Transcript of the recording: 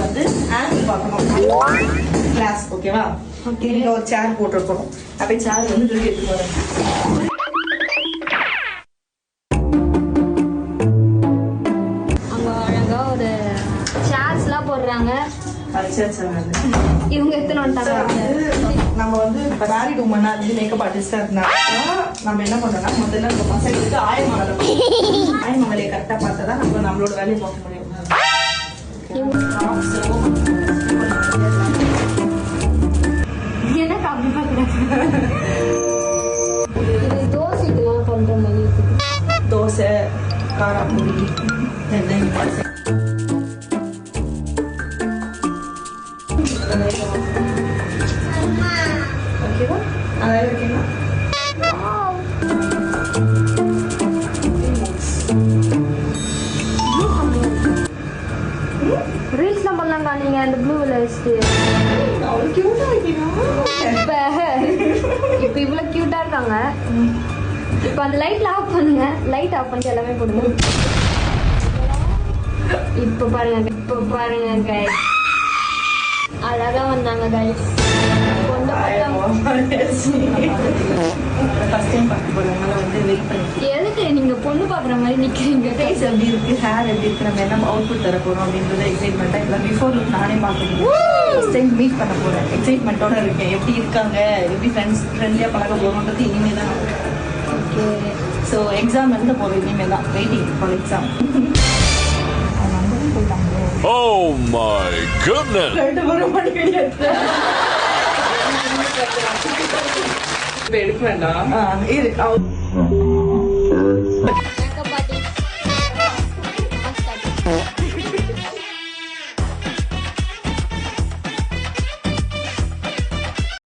வந்து ஆங்கிள் பார்க்கணும் கிளாஸ் ஓகேவா நீங்க ஒரு சேர் போட்டிருக்கணும் அப்படியே சேர் வந்து எடுத்து போறேன் அங்க அழகா ஒரு சேர்ஸ்லாம் போடுறாங்க இவங்க எத்தனை வந்துட்டாங்க நம்ம வந்து மேரிட் உமனா இருந்து மேக்கப் ஆர்டிஸ்டா இருந்தாங்கன்னா நம்ம என்ன பண்றோம்னா முதல்ல நம்ம பசங்களுக்கு ஆயமங்கலையை கரெக்டா பார்த்தாதான் நம்ம நம்மளோட வேலையை பார்க்க முடியும் என்ன கம்மி பார்க்குறேன் தோசைக்கெல்லாம் பண்ற மாதிரி தோசை காராப்பூரி எண்ணெய் ஓகேவா அதாவது ஓகேவா ரீல்ஸ்லாம் பண்ணலாம்க்கா நீங்க அந்த ப்ளூவில் வச்சுட்டு இப்போ இவ்வளோ க்யூட்டாக இருக்காங்க இப்போ அந்த லைட்ல ஆஃப் பண்ணுங்க லைட் ஆஃப் பண்ணிட்டு எல்லாமே போடுங்க இப்போ பாருங்க கைஸ் அழகா வந்தாங்க கைஸ் எதுக்கு நீங்க பொண்ணு பாக்குற மாதிரி நிக்கிறீங்க ஃபேஸ் எப்படி இருக்கு ஹேர் எப்படி இருக்கு நம்ம என்ன அவுட்புட் தர போறோம் அப்படின்றத எக்ஸைட்மெண்ட்டா இல்லை பிஃபோர் லுக் நானே பார்க்கணும் ஃபர்ஸ்ட் டைம் மீட் பண்ண போறேன் எக்ஸைட்மெண்ட்டோட இருக்கேன் எப்படி இருக்காங்க எப்படி ஃப்ரெண்ட்லியா பழக போறோம்ன்றது இனிமே தான் ஓகே ஸோ எக்ஸாம் எழுத போறோம் இனிமே தான் waiting for exam Oh my goodness! எடுக்க வேண்டாம்